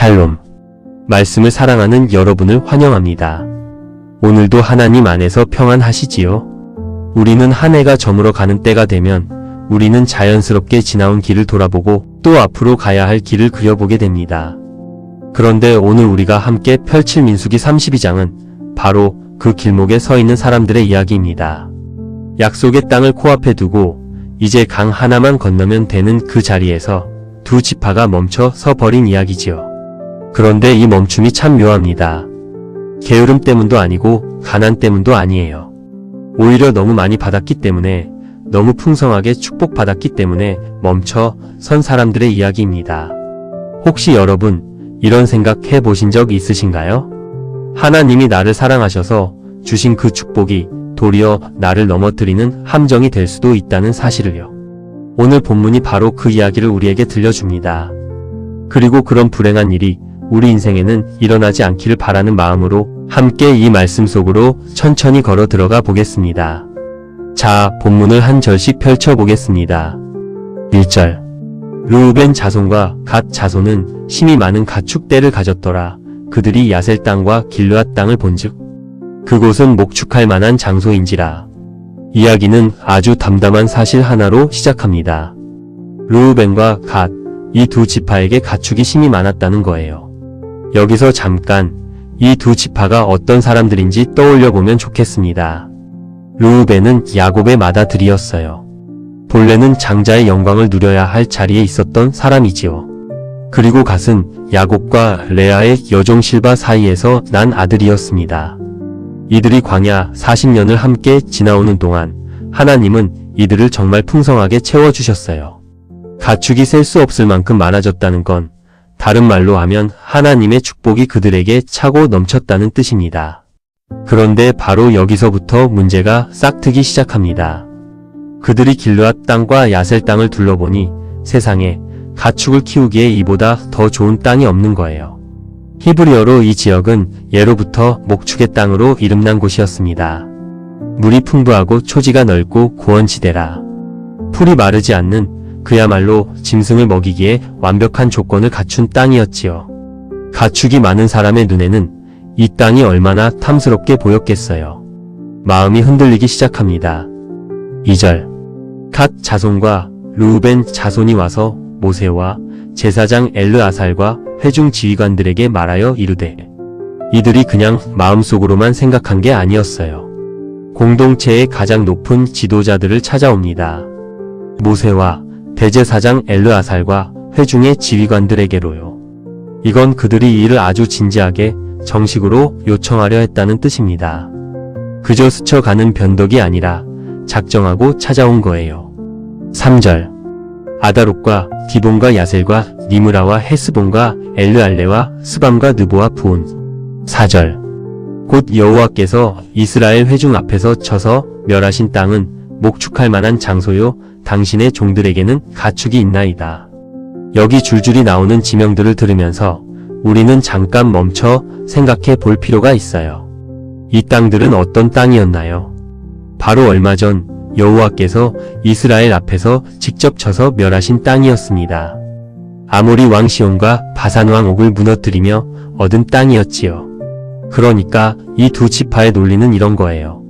샬롬. 말씀을 사랑하는 여러분을 환영합니다. 오늘도 하나님 안에서 평안하시지요? 우리는 한 해가 저물어 가는 때가 되면 우리는 자연스럽게 지나온 길을 돌아보고 또 앞으로 가야 할 길을 그려보게 됩니다. 그런데 오늘 우리가 함께 펼칠 민수기 32장은 바로 그 길목에 서 있는 사람들의 이야기입니다. 약속의 땅을 코앞에 두고 이제 강 하나만 건너면 되는 그 자리에서 두 지파가 멈춰 서 버린 이야기지요. 그런데 이 멈춤이 참 묘합니다. 게으름 때문도 아니고 가난 때문도 아니에요. 오히려 너무 많이 받았기 때문에, 너무 풍성하게 축복받았기 때문에 멈춰 선 사람들의 이야기입니다. 혹시 여러분 이런 생각 해보신 적 있으신가요? 하나님이 나를 사랑하셔서 주신 그 축복이 도리어 나를 넘어뜨리는 함정이 될 수도 있다는 사실을요. 오늘 본문이 바로 그 이야기를 우리에게 들려줍니다. 그리고 그런 불행한 일이 우리 인생에는 일어나지 않기를 바라는 마음으로 함께 이 말씀 속으로 천천히 걸어 들어가 보겠습니다. 자, 본문을 한 절씩 펼쳐보겠습니다. 1절. 르우벤 자손과 갓 자손은 힘이 많은 가축 떼를 가졌더라. 그들이 야셀 땅과 길르앗 땅을 본즉 그곳은 목축할 만한 장소인지라. 이야기는 아주 담담한 사실 하나로 시작합니다. 르우벤과 갓, 이 두 지파에게 가축이 힘이 많았다는 거예요. 여기서 잠깐 이 두 지파가 어떤 사람들인지 떠올려 보면 좋겠습니다. 르우벤은 야곱의 맏아들이었어요. 본래는 장자의 영광을 누려야 할 자리에 있었던 사람이지요. 그리고 갓은 야곱과 레아의 여종 실바 사이에서 난 아들이었습니다. 이들이 광야 40년을 함께 지나오는 동안 하나님은 이들을 정말 풍성하게 채워주셨어요. 가축이 셀 수 없을 만큼 많아졌다는 건 다른 말로 하면 하나님의 축복이 그들에게 차고 넘쳤다는 뜻입니다. 그런데 바로 여기서부터 문제가 싹트기 시작합니다. 그들이 길르앗 땅과 야셀 땅을 둘러보니 세상에 가축을 키우기에 이보다 더 좋은 땅이 없는 거예요. 히브리어로 이 지역은 예로부터 목축의 땅으로 이름난 곳이었습니다. 물이 풍부하고 초지가 넓고 고원지대라. 풀이 마르지 않는 그야말로 짐승을 먹이기에 완벽한 조건을 갖춘 땅이었지요. 가축이 많은 사람의 눈에는 이 땅이 얼마나 탐스럽게 보였겠어요. 마음이 흔들리기 시작합니다. 2절. 갓 자손과 르우벤 자손이 와서 모세와 제사장 엘르아살과 회중 지휘관들에게 말하여 이르되, 이들이 그냥 마음속으로만 생각한 게 아니었어요. 공동체의 가장 높은 지도자들을 찾아옵니다. 모세와 대제사장 엘르아살과 회중의 지휘관들에게로요. 이건 그들이 이 일을 아주 진지하게 정식으로 요청하려 했다는 뜻입니다. 그저 스쳐가는 변덕이 아니라 작정하고 찾아온 거예요. 3절. 아다롯과 디본과 야셀과 니므라와 헤스본과 엘르알레와 스밤과 느보와 부온. 4절. 곧 여호와께서 이스라엘 회중 앞에서 쳐서 멸하신 땅은 목축할 만한 장소요, 당신의 종들에게는 가축이 있나이다. 여기 줄줄이 나오는 지명들을 들으면서 우리는 잠깐 멈춰 생각해 볼 필요가 있어요. 이 땅들은 어떤 땅이었나요? 바로 얼마 전 여호와께서 이스라엘 앞에서 직접 쳐서 멸하신 땅이었습니다. 아모리 왕 시온과 바산 왕 옥을 무너뜨리며 얻은 땅이었지요. 그러니까 이 두 지파의 논리는 이런 거예요.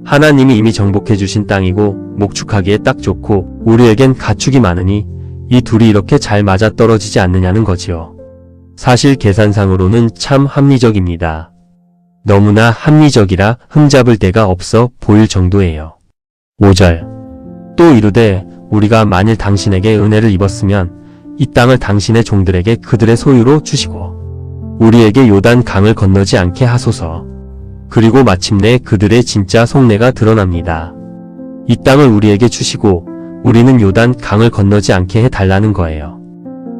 하나님이 이미 정복해 주신 땅이고 목축하기에 딱 좋고 우리에겐 가축이 많으니 이 둘이 이렇게 잘 맞아떨어지지 않느냐는 거지요. 사실 계산상으로는 참 합리적입니다. 너무나 합리적이라 흠잡을 데가 없어 보일 정도예요. 5절. 또 이르되 우리가 만일 당신에게 은혜를 입었으면 이 땅을 당신의 종들에게 그들의 소유로 주시고 우리에게 요단 강을 건너지 않게 하소서. 그리고 마침내 그들의 진짜 속내가 드러납니다. 이 땅을 우리에게 주시고 우리는 요단 강을 건너지 않게 해달라는 거예요.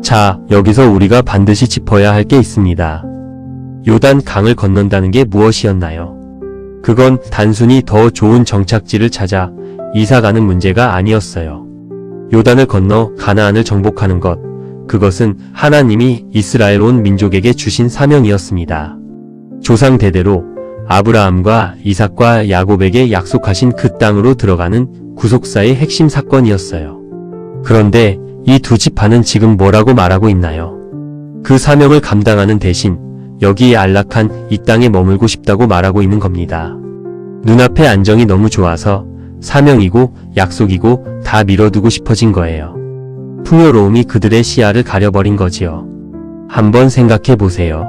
자, 여기서 우리가 반드시 짚어야 할 게 있습니다. 요단 강을 건넌다는 게 무엇이었나요? 그건 단순히 더 좋은 정착지를 찾아 이사가는 문제가 아니었어요. 요단을 건너 가나안을 정복하는 것, 그것은 하나님이 이스라엘 온 민족에게 주신 사명이었습니다. 조상 대대로 아브라함과 이삭과 야곱에게 약속하신 그 땅으로 들어가는 구속사의 핵심 사건이었어요. 그런데 이 두 지파는 지금 뭐라고 말하고 있나요? 그 사명을 감당하는 대신 여기에 안락한 이 땅에 머물고 싶다고 말하고 있는 겁니다. 눈앞의 안정이 너무 좋아서 사명이고 약속이고 다 미뤄두고 싶어진 거예요. 풍요로움이 그들의 시야를 가려버린 거지요. 한번 생각해 보세요.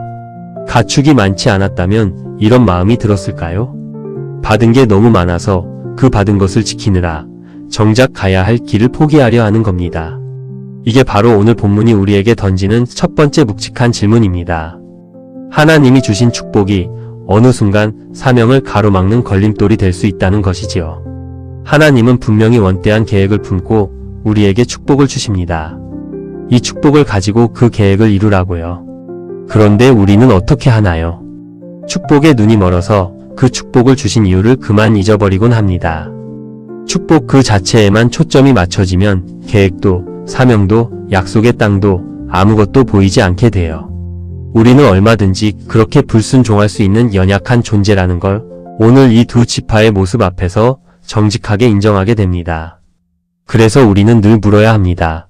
가축이 많지 않았다면 이런 마음이 들었을까요? 받은 게 너무 많아서 그 받은 것을 지키느라 정작 가야 할 길을 포기하려 하는 겁니다. 이게 바로 오늘 본문이 우리에게 던지는 첫 번째 묵직한 질문입니다. 하나님이 주신 축복이 어느 순간 사명을 가로막는 걸림돌이 될 수 있다는 것이지요. 하나님은 분명히 원대한 계획을 품고 우리에게 축복을 주십니다. 이 축복을 가지고 그 계획을 이루라고요. 그런데 우리는 어떻게 하나요? 축복에 눈이 멀어서 그 축복을 주신 이유를 그만 잊어버리곤 합니다. 축복 그 자체에만 초점이 맞춰지면 계획도, 사명도, 약속의 땅도 아무것도 보이지 않게 돼요. 우리는 얼마든지 그렇게 불순종할 수 있는 연약한 존재라는 걸 오늘 이 두 지파의 모습 앞에서 정직하게 인정하게 됩니다. 그래서 우리는 늘 물어야 합니다.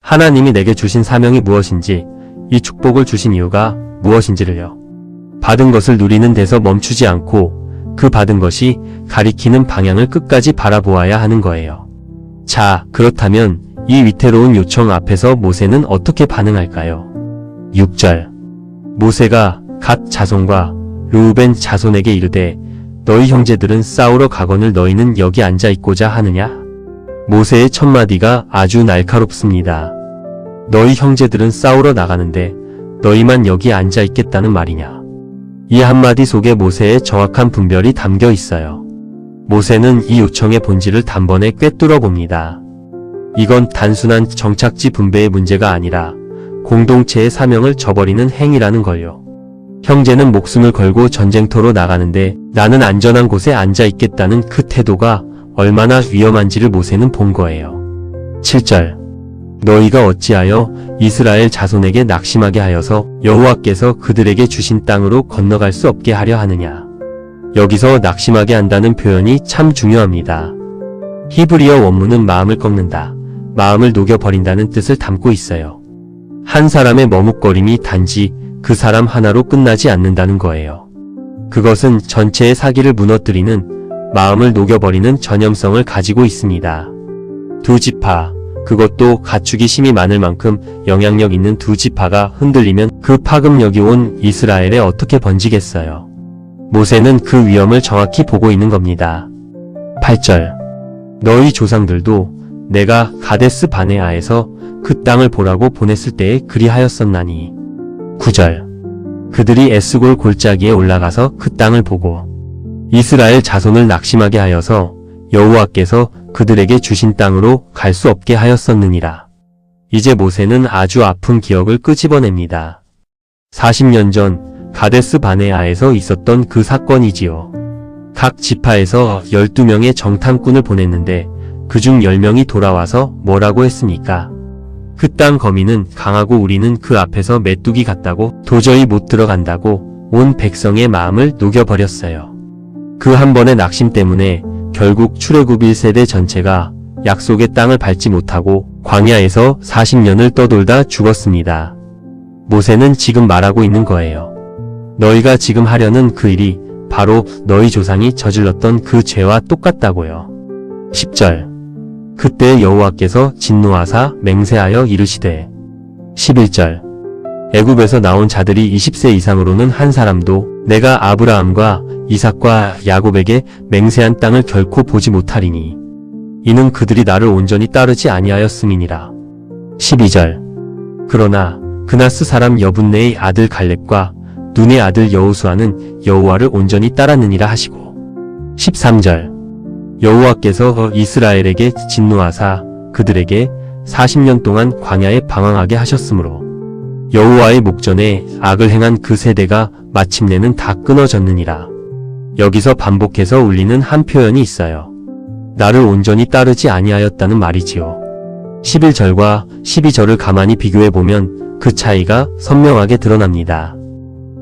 하나님이 내게 주신 사명이 무엇인지, 이 축복을 주신 이유가 무엇인지를요. 받은 것을 누리는 데서 멈추지 않고 그 받은 것이 가리키는 방향을 끝까지 바라보아야 하는 거예요. 자, 그렇다면 이 위태로운 요청 앞에서 모세는 어떻게 반응할까요? 6절. 모세가 갓 자손과 르우벤 자손에게 이르되 너희 형제들은 싸우러 가거늘 너희는 여기 앉아 있고자 하느냐? 모세의 첫마디가 아주 날카롭습니다. 너희 형제들은 싸우러 나가는데 너희만 여기 앉아 있겠다는 말이냐? 이 한마디 속에 모세의 정확한 분별이 담겨 있어요. 모세는 이 요청의 본질을 단번에 꿰뚫어 봅니다. 이건 단순한 정착지 분배의 문제가 아니라 공동체의 사명을 저버리는 행위라는 걸요. 형제는 목숨을 걸고 전쟁터로 나가는데 나는 안전한 곳에 앉아 있겠다는 그 태도가 얼마나 위험한지를 모세는 본 거예요. 7절. 너희가 어찌하여 이스라엘 자손에게 낙심하게 하여서 여호와께서 그들에게 주신 땅으로 건너갈 수 없게 하려 하느냐. 여기서 낙심하게 한다는 표현이 참 중요합니다. 히브리어 원문은 마음을 꺾는다, 마음을 녹여버린다는 뜻을 담고 있어요. 한 사람의 머뭇거림이 단지 그 사람 하나로 끝나지 않는다는 거예요. 그것은 전체의 사기를 무너뜨리는, 마음을 녹여버리는 전염성을 가지고 있습니다. 두 지파, 그것도 가축이 심이 많을 만큼 영향력 있는 두 지파가 흔들리면 그 파급력이 온 이스라엘에 어떻게 번지겠어요. 모세는 그 위험을 정확히 보고 있는 겁니다. 8절. 너희 조상들도 내가 가데스 바네아에서 그 땅을 보라고 보냈을 때에 그리하였었나니. 9절. 그들이 에스골 골짜기에 올라가서 그 땅을 보고 이스라엘 자손을 낙심하게 하여서 여호와께서 그들에게 주신 땅으로 갈 수 없게 하였었느니라. 이제 모세는 아주 아픈 기억을 끄집어냅니다. 40년 전 가데스 바네아에서 있었던 그 사건이지요. 각 지파에서 12명의 정탐꾼을 보냈는데 그중 10명이 돌아와서 뭐라고 했습니까? 그 땅 거민은 강하고 우리는 그 앞에서 메뚜기 같다고 도저히 못 들어간다고 온 백성의 마음을 녹여버렸어요. 그 한 번의 낙심 때문에 결국 출애굽 1세대 전체가 약속의 땅을 밟지 못하고 광야에서 40년을 떠돌다 죽었습니다. 모세는 지금 말하고 있는 거예요. 너희가 지금 하려는 그 일이 바로 너희 조상이 저질렀던 그 죄와 똑같다고요. 10절. 그때 여호와께서 진노하사 맹세하여 이르시되. 11절. 애굽에서 나온 자들이 20세 이상으로는 한 사람도 내가 아브라함과 이삭과 야곱에게 맹세한 땅을 결코 보지 못하리니 이는 그들이 나를 온전히 따르지 아니하였음이니라. 12절. 그러나 그나스 사람 여분네의 아들 갈렙과 눈의 아들 여호수아는 여호와를 온전히 따랐느니라 하시고. 13절. 여호와께서 이스라엘에게 진노하사 그들에게 40년 동안 광야에 방황하게 하셨으므로 여호와의 목전에 악을 행한 그 세대가 마침내는 다 끊어졌느니라. 여기서 반복해서 울리는 한 표현이 있어요. 나를 온전히 따르지 아니하였다는 말이지요. 11절과 12절을 가만히 비교해보면 그 차이가 선명하게 드러납니다.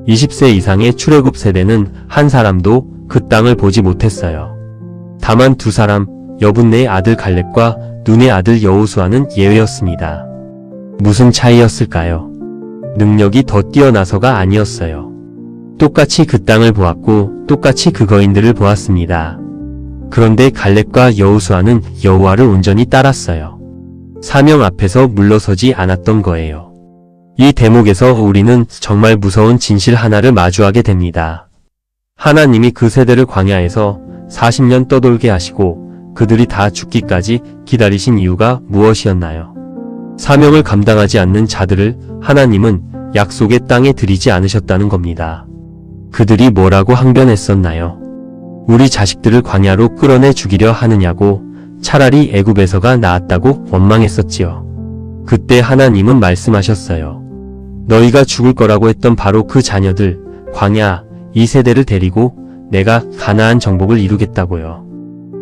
20세 이상의 출애굽 세대는 한 사람도 그 땅을 보지 못했어요. 다만 두 사람, 여분네의 아들 갈렙과 눈의 아들 여호수아는 예외였습니다. 무슨 차이였을까요? 능력이 더 뛰어나서가 아니었어요. 똑같이 그 땅을 보았고 똑같이 그 거인들을 보았습니다. 그런데 갈렙과 여호수아는 여호와를 온전히 따랐어요. 사명 앞에서 물러서지 않았던 거예요. 이 대목에서 우리는 정말 무서운 진실 하나를 마주하게 됩니다. 하나님이 그 세대를 광야에서 40년 떠돌게 하시고 그들이 다 죽기까지 기다리신 이유가 무엇이었나요? 사명을 감당하지 않는 자들을 하나님은 약속의 땅에 들이지 않으셨다는 겁니다. 그들이 뭐라고 항변했었나요? 우리 자식들을 광야로 끌어내 죽이려 하느냐고, 차라리 애굽에서가 나았다고 원망했었지요. 그때 하나님은 말씀하셨어요. 너희가 죽을 거라고 했던 바로 그 자녀들, 광야, 이 세대를 데리고 내가 가나안 정복을 이루겠다고요.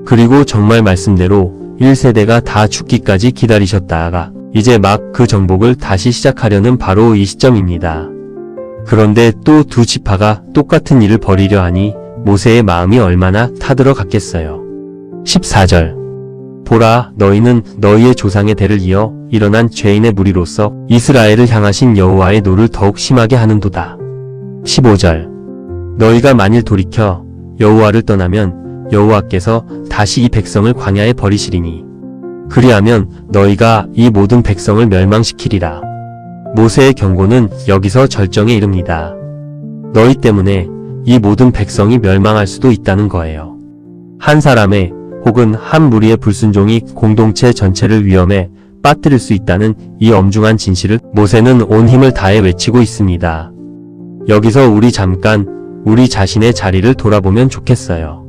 그리고 정말 말씀대로 1세대가 다 죽기까지 기다리셨다가 이제 막 그 정복을 다시 시작하려는 바로 이 시점입니다. 그런데 또 두 지파가 똑같은 일을 벌이려 하니 모세의 마음이 얼마나 타들어갔겠어요. 14절. 보라, 너희는 너희의 조상의 대를 이어 일어난 죄인의 무리로서 이스라엘을 향하신 여호와의 노를 더욱 심하게 하는도다. 15절. 너희가 만일 돌이켜 여호와를 떠나면 여호와께서 다시 이 백성을 광야에 버리시리니 그리하면 너희가 이 모든 백성을 멸망시키리라. 모세의 경고는 여기서 절정에 이릅니다. 너희 때문에 이 모든 백성이 멸망할 수도 있다는 거예요. 한 사람의 혹은 한 무리의 불순종이 공동체 전체를 위험에 빠뜨릴 수 있다는 이 엄중한 진실을 모세는 온 힘을 다해 외치고 있습니다. 여기서 우리 잠깐 우리 자신의 자리를 돌아보면 좋겠어요.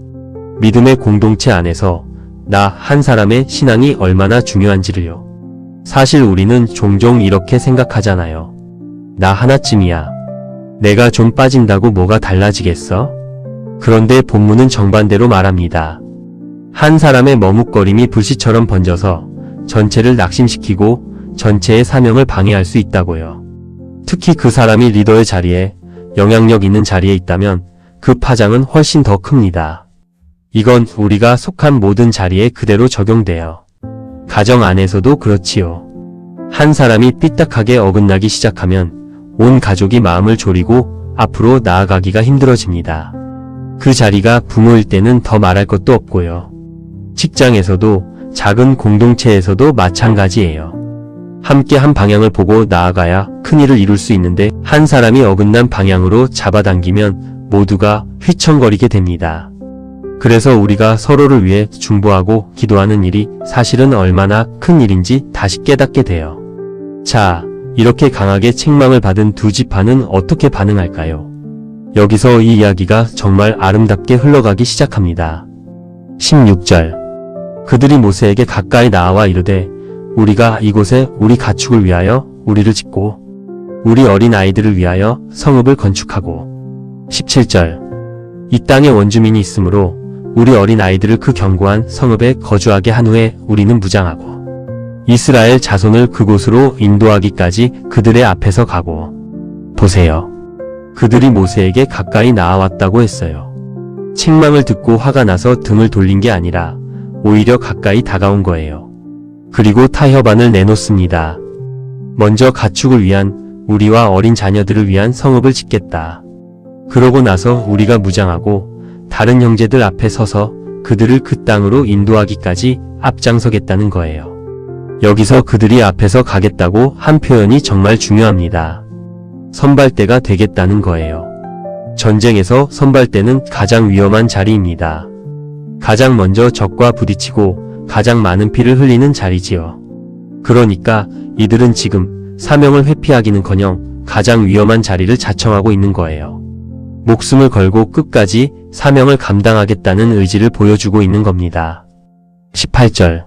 믿음의 공동체 안에서 나 한 사람의 신앙이 얼마나 중요한지를요. 사실 우리는 종종 이렇게 생각하잖아요. 나 하나쯤이야. 내가 좀 빠진다고 뭐가 달라지겠어? 그런데 본문은 정반대로 말합니다. 한 사람의 머뭇거림이 불씨처럼 번져서 전체를 낙심시키고 전체의 사명을 방해할 수 있다고요. 특히 그 사람이 리더의 자리에, 영향력 있는 자리에 있다면 그 파장은 훨씬 더 큽니다. 이건 우리가 속한 모든 자리에 그대로 적용돼요. 가정 안에서도 그렇지요. 한 사람이 삐딱하게 어긋나기 시작하면 온 가족이 마음을 졸이고 앞으로 나아가기가 힘들어집니다. 그 자리가 부모일 때는 더 말할 것도 없고요. 직장에서도 작은 공동체에서도 마찬가지예요. 함께 한 방향을 보고 나아가야 큰일을 이룰 수 있는데 한 사람이 어긋난 방향으로 잡아당기면 모두가 휘청거리게 됩니다. 그래서 우리가 서로를 위해 중보하고 기도하는 일이 사실은 얼마나 큰 일인지 다시 깨닫게 돼요. 자, 이렇게 강하게 책망을 받은 두 지파는 어떻게 반응할까요? 여기서 이 이야기가 정말 아름답게 흘러가기 시작합니다. 16절. 그들이 모세에게 가까이 나와 이르되 우리가 이곳에 우리 가축을 위하여 우리를 짓고 우리 어린 아이들을 위하여 성읍을 건축하고 17절. 이 땅에 원주민이 있으므로 우리 어린 아이들을 그 견고한 성읍에 거주하게 한 후에 우리는 무장하고 이스라엘 자손을 그곳으로 인도하기까지 그들의 앞에서 가고 보세요. 그들이 모세에게 가까이 나아왔다고 했어요. 책망을 듣고 화가 나서 등을 돌린 게 아니라 오히려 가까이 다가온 거예요. 그리고 타협안을 내놓습니다. 먼저 가축을 위한 우리와 어린 자녀들을 위한 성읍을 짓겠다. 그러고 나서 우리가 무장하고 다른 형제들 앞에 서서 그들을 그 땅으로 인도하기까지 앞장서겠다는 거예요. 여기서 그들이 앞에서 가겠다고 한 표현이 정말 중요합니다. 선발대가 되겠다는 거예요. 전쟁에서 선발대는 가장 위험한 자리입니다. 가장 먼저 적과 부딪히고 가장 많은 피를 흘리는 자리지요. 그러니까 이들은 지금 사명을 회피하기는커녕 가장 위험한 자리를 자청하고 있는 거예요. 목숨을 걸고 끝까지 사명을 감당하겠다는 의지를 보여주고 있는 겁니다. 18절.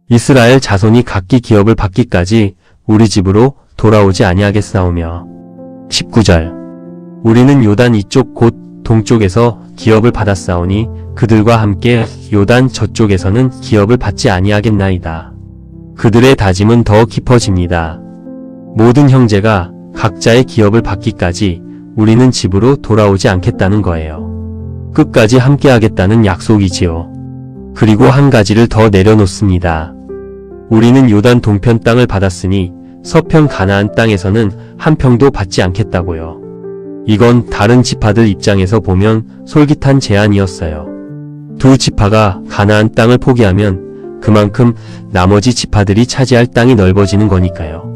이스라엘 자손이 각기 기업을 받기까지 우리 집으로 돌아오지 아니하겠사오며 19절. 우리는 요단 이쪽 곧 동쪽에서 기업을 받았사오니 그들과 함께 요단 저쪽에서는 기업을 받지 아니하겠나이다. 그들의 다짐은 더 깊어집니다. 모든 형제가 각자의 기업을 받기까지 우리는 집으로 돌아오지 않겠다는 거예요. 끝까지 함께하겠다는 약속이지요. 그리고 한 가지를 더 내려놓습니다. 우리는 요단 동편 땅을 받았으니 서편 가나안 땅에서는 한 평도 받지 않겠다고요. 이건 다른 지파들 입장에서 보면 솔깃한 제안이었어요. 두 지파가 가나안 땅을 포기하면 그만큼 나머지 지파들이 차지할 땅이 넓어지는 거니까요.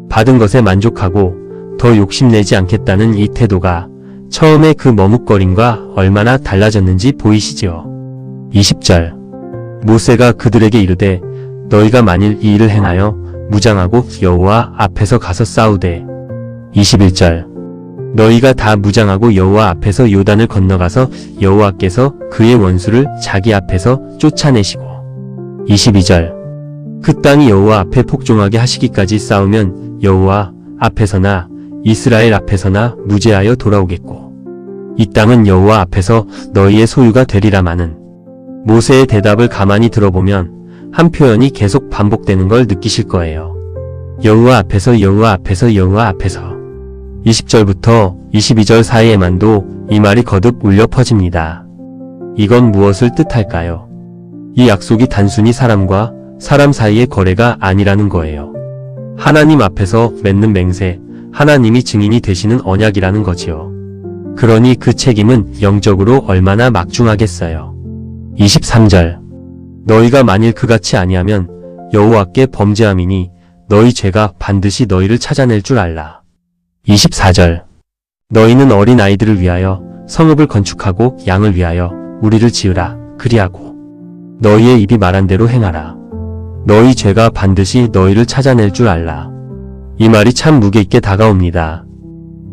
받은 것에 만족하고 더 욕심내지 않겠다는 이 태도가 처음에 그 머뭇거림과 얼마나 달라졌는지 보이시죠? 20절. 모세가 그들에게 이르되 너희가 만일 이 일을 행하여 무장하고 여호와 앞에서 가서 싸우되 21절. 너희가 다 무장하고 여호와 앞에서 요단을 건너가서 여호와께서 그의 원수를 자기 앞에서 쫓아내시고 22절. 그 땅이 여호와 앞에 복종하게 하시기까지 싸우면 여호와 앞에서나 이스라엘 앞에서나 무죄하여 돌아오겠고 이 땅은 여호와 앞에서 너희의 소유가 되리라마는. 모세의 대답을 가만히 들어보면 한 표현이 계속 반복되는 걸 느끼실 거예요. 여호와 앞에서 여호와 앞에서 여호와 앞에서. 20절부터 22절 사이에만도 이 말이 거듭 울려 퍼집니다. 이건 무엇을 뜻할까요? 이 약속이 단순히 사람과 사람 사이의 거래가 아니라는 거예요. 하나님 앞에서 맺는 맹세, 하나님이 증인이 되시는 언약이라는 거지요. 그러니 그 책임은 영적으로 얼마나 막중하겠어요. 23절. 너희가 만일 그같이 아니하면 여호와께 범죄함이니 너희 죄가 반드시 너희를 찾아낼 줄 알라. 24절. 너희는 어린 아이들을 위하여 성읍을 건축하고 양을 위하여 우리를 지으라. 그리하고 너희의 입이 말한 대로 행하라. 너희 죄가 반드시 너희를 찾아낼 줄 알라. 이 말이 참 무게 있게 다가옵니다.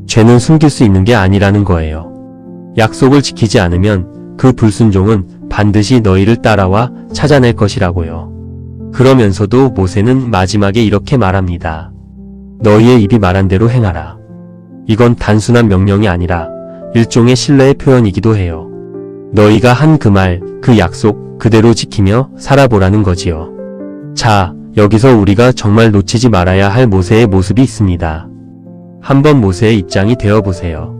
죄는 숨길 수 있는 게 아니라는 거예요. 약속을 지키지 않으면 그 불순종은 반드시 너희를 따라와 찾아낼 것이라고요. 그러면서도 모세는 마지막에 이렇게 말합니다. 너희의 입이 말한 대로 행하라. 이건 단순한 명령이 아니라 일종의 신뢰의 표현이기도 해요. 너희가 한 그 말, 그 약속 그대로 지키며 살아보라는 거지요. 자, 여기서 우리가 정말 놓치지 말아야 할 모세의 모습이 있습니다. 한번 모세의 입장이 되어보세요.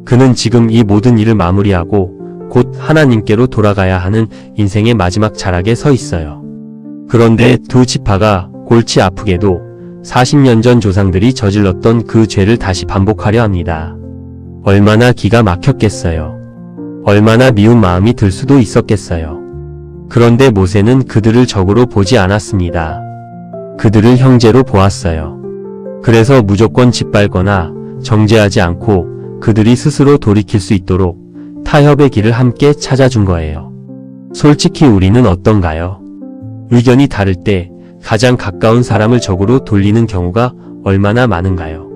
그는 지금 이 모든 일을 마무리하고 곧 하나님께로 돌아가야 하는 인생의 마지막 자락에 서 있어요. 그런데 두 지파가 골치 아프게도 40년 전 조상들이 저질렀던 그 죄를 다시 반복하려 합니다. 얼마나 기가 막혔겠어요. 얼마나 미운 마음이 들 수도 있었겠어요. 그런데 모세는 그들을 적으로 보지 않았습니다. 그들을 형제로 보았어요. 그래서 무조건 짓밟거나 정죄하지 않고 그들이 스스로 돌이킬 수 있도록 타협의 길을 함께 찾아준 거예요. 솔직히 우리는 어떤가요? 의견이 다를 때 가장 가까운 사람을 적으로 돌리는 경우가 얼마나 많은가요?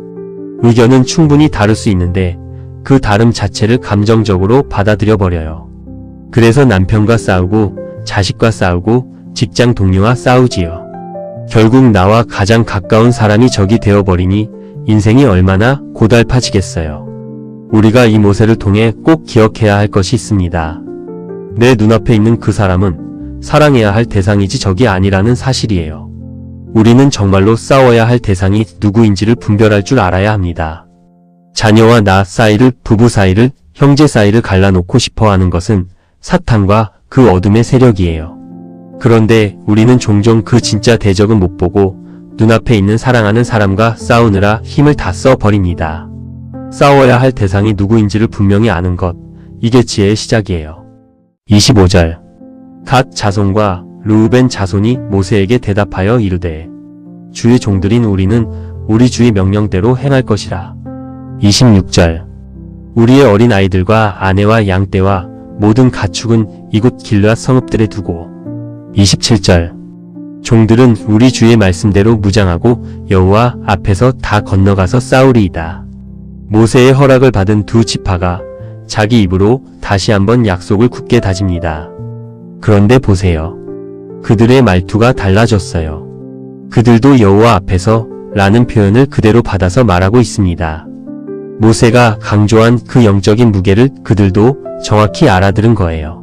의견은 충분히 다를 수 있는데 그 다름 자체를 감정적으로 받아들여 버려요. 그래서 남편과 싸우고 자식과 싸우고 직장 동료와 싸우지요. 결국 나와 가장 가까운 사람이 적이 되어버리니 인생이 얼마나 고달파지겠어요. 우리가 이 모세를 통해 꼭 기억해야 할 것이 있습니다. 내 눈앞에 있는 그 사람은 사랑해야 할 대상이지 적이 아니라는 사실이에요. 우리는 정말로 싸워야 할 대상이 누구인지를 분별할 줄 알아야 합니다. 자녀와 나 사이를, 부부 사이를, 형제 사이를 갈라놓고 싶어하는 것은 사탄과 그 어둠의 세력이에요. 그런데 우리는 종종 그 진짜 대적은 못 보고 눈앞에 있는 사랑하는 사람과 싸우느라 힘을 다 써버립니다. 싸워야 할 대상이 누구인지를 분명히 아는 것, 이게 지혜의 시작이에요. 25절. 갓 자손과 르우벤 자손이 모세에게 대답하여 이르되 주의 종들인 우리는 우리 주의 명령대로 행할 것이라. 26절. 우리의 어린 아이들과 아내와 양떼와 모든 가축은 이곳 길르앗 성읍들에 두고. 27절. 종들은 우리 주의 말씀대로 무장하고 여호와 앞에서 다 건너가서 싸우리이다. 모세의 허락을 받은 두 지파가 자기 입으로 다시 한번 약속을 굳게 다집니다. 그런데 보세요. 그들의 말투가 달라졌어요. 그들도 여호와 앞에서 라는 표현을 그대로 받아서 말하고 있습니다. 모세가 강조한 그 영적인 무게를 그들도 정확히 알아들은 거예요.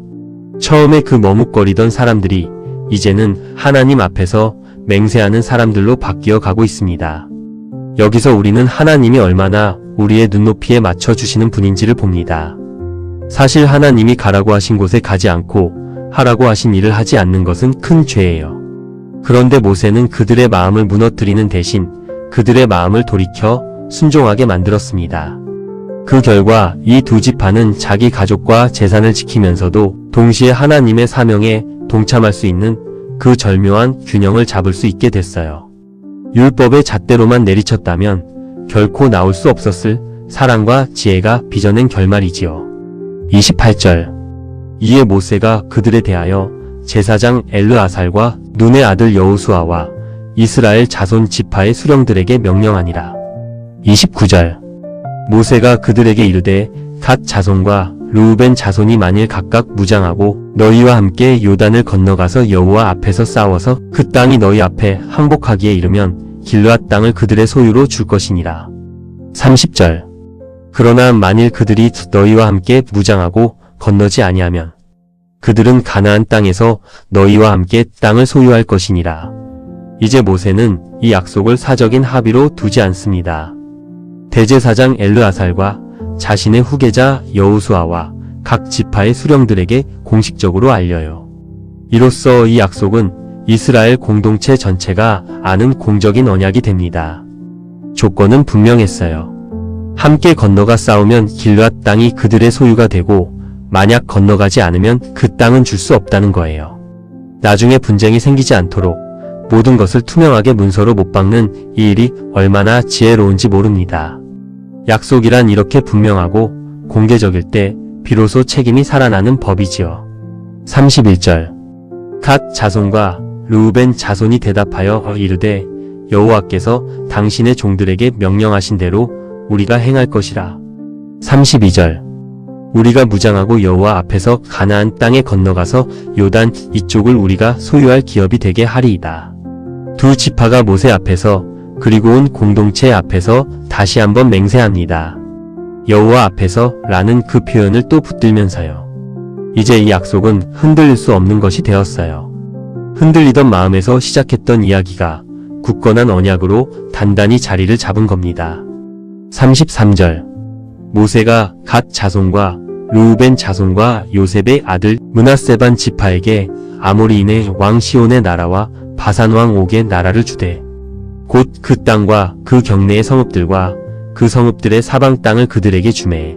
처음에 그 머뭇거리던 사람들이 이제는 하나님 앞에서 맹세하는 사람들로 바뀌어 가고 있습니다. 여기서 우리는 하나님이 얼마나 우리의 눈높이에 맞춰 주시는 분인지를 봅니다. 사실 하나님이 가라고 하신 곳에 가지 않고 하라고 하신 일을 하지 않는 것은 큰 죄예요. 그런데 모세는 그들의 마음을 무너뜨리는 대신 그들의 마음을 돌이켜 순종하게 만들었습니다. 그 결과 이 두 지파는 자기 가족과 재산을 지키면서도 동시에 하나님의 사명에 동참할 수 있는 그 절묘한 균형을 잡을 수 있게 됐어요. 율법의 잣대로만 내리쳤다면 결코 나올 수 없었을 사랑과 지혜가 빚어낸 결말이지요. 28절. 이에 모세가 그들에 대하여 제사장 엘르아살과 눈의 아들 여호수아와 이스라엘 자손 지파의 수령들에게 명령하니라. 29절. 모세가 그들에게 이르되 갓 자손과 르우벤 자손이 만일 각각 무장하고 너희와 함께 요단을 건너가서 여호와 앞에서 싸워서 그 땅이 너희 앞에 항복하기에 이르면 길르앗 땅을 그들의 소유로 줄 것이니라. 30절. 그러나 만일 그들이 너희와 함께 무장하고 건너지 아니하면 그들은 가나안 땅에서 너희와 함께 땅을 소유할 것이니라. 이제 모세는 이 약속을 사적인 합의로 두지 않습니다. 대제사장 엘르아살과 자신의 후계자 여호수아와 각 지파의 수령들에게 공식적으로 알려요. 이로써 이 약속은 이스라엘 공동체 전체가 아는 공적인 언약이 됩니다. 조건은 분명했어요. 함께 건너가 싸우면 길르앗 땅이 그들의 소유가 되고 만약 건너가지 않으면 그 땅은 줄 수 없다는 거예요. 나중에 분쟁이 생기지 않도록 모든 것을 투명하게 문서로 못 박는 이 일이 얼마나 지혜로운지 모릅니다. 약속이란 이렇게 분명하고 공개적일 때 비로소 책임이 살아나는 법이지요. 31절. 갓 자손과 르우벤 자손이 대답하여 이르되 여호와께서 당신의 종들에게 명령하신 대로 우리가 행할 것이라. 32절. 우리가 무장하고 여호와 앞에서 가나안 땅에 건너가서 요단 이쪽을 우리가 소유할 기업이 되게 하리이다. 두 지파가 모세 앞에서 그리고 온 공동체 앞에서 다시 한번 맹세합니다. 여호와 앞에서 라는 그 표현을 또 붙들면서요. 이제 이 약속은 흔들릴 수 없는 것이 되었어요. 흔들리던 마음에서 시작했던 이야기가 굳건한 언약으로 단단히 자리를 잡은 겁니다. 33절. 모세가 갓 자손과 르우벤 자손과 요셉의 아들 므낫세 반 지파에게 아모리인의 왕 시온의 나라와 바산 왕 옥의 나라를 주되 곧 그 땅과 그 경내의 성읍들과 그 성읍들의 사방 땅을 그들에게 주매.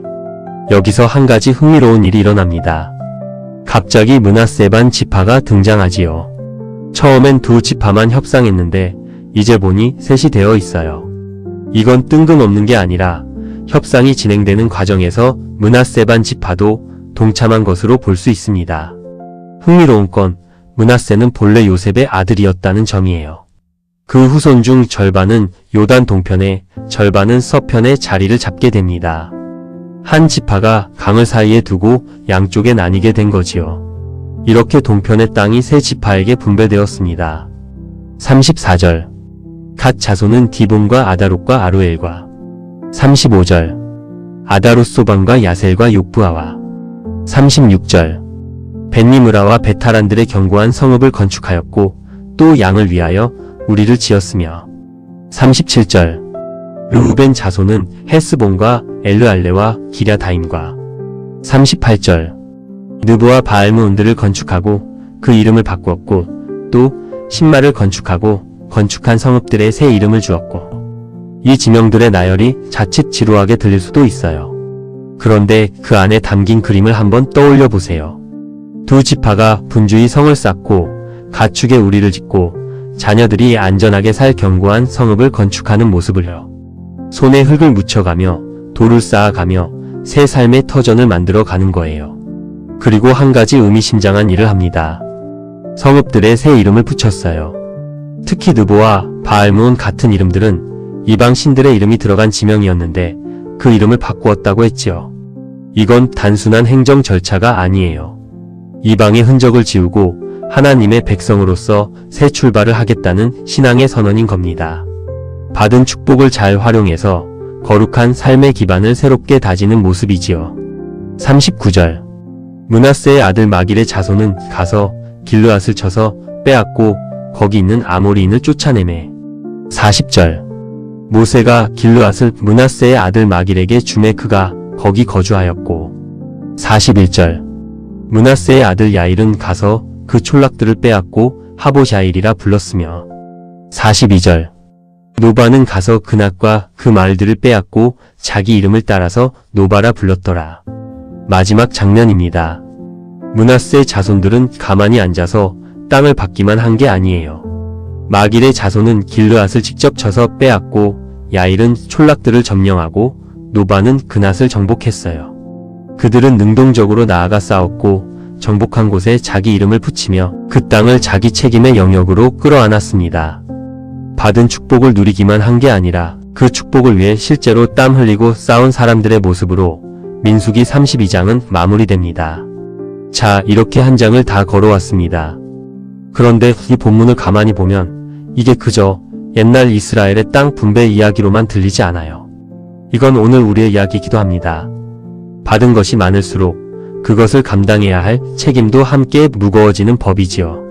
여기서 한 가지 흥미로운 일이 일어납니다. 갑자기 므낫세 반 지파가 등장하지요. 처음엔 두 지파만 협상했는데 이제 보니 셋이 되어 있어요. 이건 뜬금없는 게 아니라 협상이 진행되는 과정에서 므낫세 반 지파도 동참한 것으로 볼 수 있습니다. 흥미로운 건 므낫세는 본래 요셉의 아들이었다는 점이에요. 그 후손 중 절반은 요단 동편에, 절반은 서편에 자리를 잡게 됩니다. 한 지파가 강을 사이에 두고 양쪽에 나뉘게 된 거지요. 이렇게 동편의 땅이 세 지파에게 분배되었습니다. 34절. 갓 자손은 디본과 아다롯과 아루엘과 35절. 아다롯 소반과 야셀과 욕부아와 36절. 벳니므라와 베타란들의 견고한 성읍을 건축하였고 또 양을 위하여 우리를 지었으며 37절. 르우벤 자손은 헤스본과 엘르알레와 기랴다임과 38절. 느보와 바알므온들을 건축하고 그 이름을 바꾸었고 또 신마를 건축하고 건축한 성읍들의 새 이름을 주었고. 이 지명들의 나열이 자칫 지루하게 들릴 수도 있어요. 그런데 그 안에 담긴 그림을 한번 떠올려 보세요. 두 지파가 분주히 성을 쌓고 가축의 우리를 짓고 자녀들이 안전하게 살 견고한 성읍을 건축하는 모습을요. 손에 흙을 묻혀가며 돌을 쌓아가며 새 삶의 터전을 만들어 가는 거예요. 그리고 한 가지 의미심장한 일을 합니다. 성읍들의 새 이름을 붙였어요. 특히 느보와 바알므온 같은 이름들은 이방 신들의 이름이 들어간 지명이었는데 그 이름을 바꾸었다고 했지요. 이건 단순한 행정 절차가 아니에요. 이방의 흔적을 지우고 하나님의 백성으로서 새 출발을 하겠다는 신앙의 선언인 겁니다. 받은 축복을 잘 활용해서 거룩한 삶의 기반을 새롭게 다지는 모습이지요. 39절. 므낫세의 아들 마길의 자손은 가서 길르앗을 쳐서 빼앗고 거기 있는 아모리인을 쫓아내매. 40절. 모세가 길르앗을 므낫세의 아들 마길에게 주매 그가 거기 거주하였고. 41절. 므낫세의 아들 야일은 가서 그 촌락들을 빼앗고 하보샤일이라 불렀으며. 42절. 노바는 가서 그낫과 그 말들을 빼앗고 자기 이름을 따라서 노바라 불렀더라. 마지막 장면입니다. 므낫세의 자손들은 가만히 앉아서 땅을 받기만 한 게 아니에요. 마길의 자손은 길르앗을 직접 쳐서 빼앗고 야일은 촌락들을 점령하고 노바는 그낫을 정복했어요. 그들은 능동적으로 나아가 싸웠고 정복한 곳에 자기 이름을 붙이며 그 땅을 자기 책임의 영역으로 끌어안았습니다. 받은 축복을 누리기만 한 게 아니라 그 축복을 위해 실제로 땀 흘리고 싸운 사람들의 모습으로 민수기 32장은 마무리됩니다. 자, 이렇게 한 장을 다 걸어왔습니다. 그런데 이 본문을 가만히 보면 이게 그저 옛날 이스라엘의 땅 분배 이야기로만 들리지 않아요. 이건 오늘 우리의 이야기이기도 합니다. 받은 것이 많을수록 그것을 감당해야 할 책임도 함께 무거워지는 법이지요.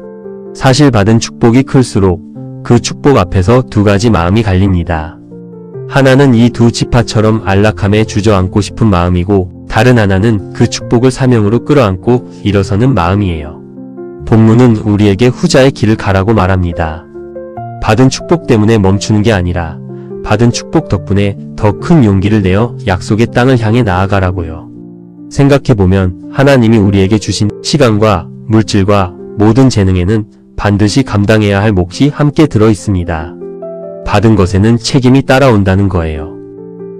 사실 받은 축복이 클수록 그 축복 앞에서 두 가지 마음이 갈립니다. 하나는 이 두 지파처럼 안락함에 주저앉고 싶은 마음이고 다른 하나는 그 축복을 사명으로 끌어안고 일어서는 마음이에요. 본문은 우리에게 후자의 길을 가라고 말합니다. 받은 축복 때문에 멈추는 게 아니라 받은 축복 덕분에 더 큰 용기를 내어 약속의 땅을 향해 나아가라고요. 생각해보면 하나님이 우리에게 주신 시간과 물질과 모든 재능에는 반드시 감당해야 할 몫이 함께 들어 있습니다. 받은 것에는 책임이 따라온다는 거예요.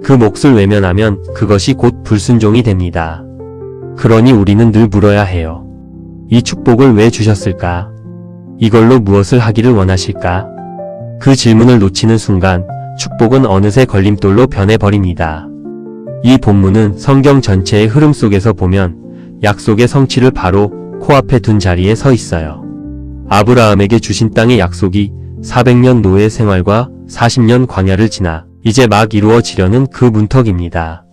그 몫을 외면하면 그것이 곧 불순종이 됩니다. 그러니 우리는 늘 물어야 해요. 이 축복을 왜 주셨을까? 이걸로 무엇을 하기를 원하실까? 그 질문을 놓치는 순간 축복은 어느새 걸림돌로 변해버립니다. 이 본문은 성경 전체의 흐름 속에서 보면 약속의 성취를 바로 코앞에 둔 자리에 서 있어요. 아브라함에게 주신 땅의 약속이 400년 노예 생활과 40년 광야를 지나 이제 막 이루어지려는 그 문턱입니다.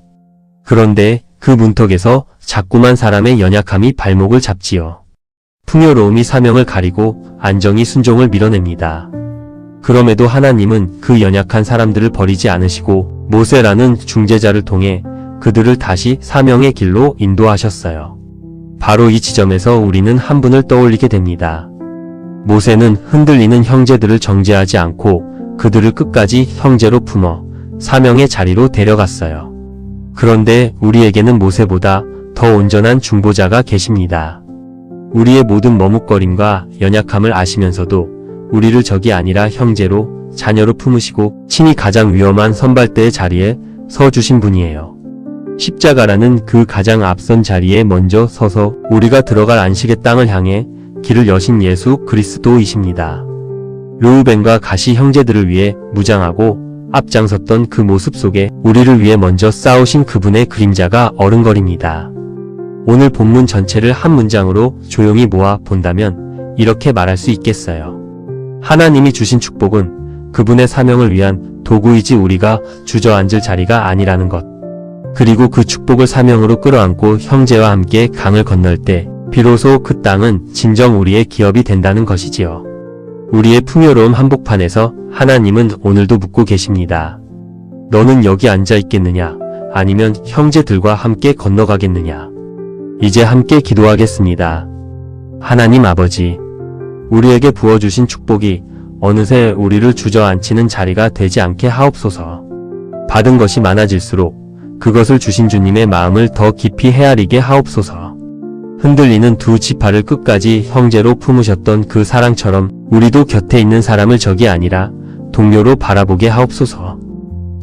그런데 그 문턱에서 자꾸만 사람의 연약함이 발목을 잡지요. 풍요로움이 사명을 가리고 안정이 순종을 밀어냅니다. 그럼에도 하나님은 그 연약한 사람들을 버리지 않으시고 모세라는 중재자를 통해 그들을 다시 사명의 길로 인도하셨어요. 바로 이 지점에서 우리는 한 분을 떠올리게 됩니다. 모세는 흔들리는 형제들을 정죄하지 않고 그들을 끝까지 형제로 품어 사명의 자리로 데려갔어요. 그런데 우리에게는 모세보다 더 온전한 중보자가 계십니다. 우리의 모든 머뭇거림과 연약함을 아시면서도 우리를 적이 아니라 형제로, 자녀로 품으시고 친히 가장 위험한 선발대의 자리에 서주신 분이에요. 십자가라는 그 가장 앞선 자리에 먼저 서서 우리가 들어갈 안식의 땅을 향해 길을 여신 예수 그리스도이십니다. 르우벤과 가시 형제들을 위해 무장하고 앞장섰던 그 모습 속에 우리를 위해 먼저 싸우신 그분의 그림자가 어른거립니다. 오늘 본문 전체를 한 문장으로 조용히 모아 본다면 이렇게 말할 수 있겠어요. 하나님이 주신 축복은 그분의 사명을 위한 도구이지 우리가 주저앉을 자리가 아니라는 것. 그리고 그 축복을 사명으로 끌어안고 형제와 함께 강을 건널 때 비로소 그 땅은 진정 우리의 기업이 된다는 것이지요. 우리의 풍요로운 한복판에서 하나님은 오늘도 묻고 계십니다. 너는 여기 앉아 있겠느냐? 아니면 형제들과 함께 건너가겠느냐? 이제 함께 기도하겠습니다. 하나님 아버지, 우리에게 부어주신 축복이 어느새 우리를 주저앉히는 자리가 되지 않게 하옵소서. 받은 것이 많아질수록 그것을 주신 주님의 마음을 더 깊이 헤아리게 하옵소서. 흔들리는 두 지파를 끝까지 형제로 품으셨던 그 사랑처럼 우리도 곁에 있는 사람을 적이 아니라 동료로 바라보게 하옵소서.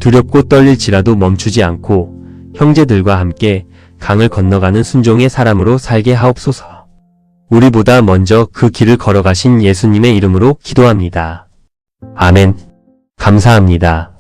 두렵고 떨릴지라도 멈추지 않고 형제들과 함께 강을 건너가는 순종의 사람으로 살게 하옵소서. 우리보다 먼저 그 길을 걸어가신 예수님의 이름으로 기도합니다. 아멘. 감사합니다.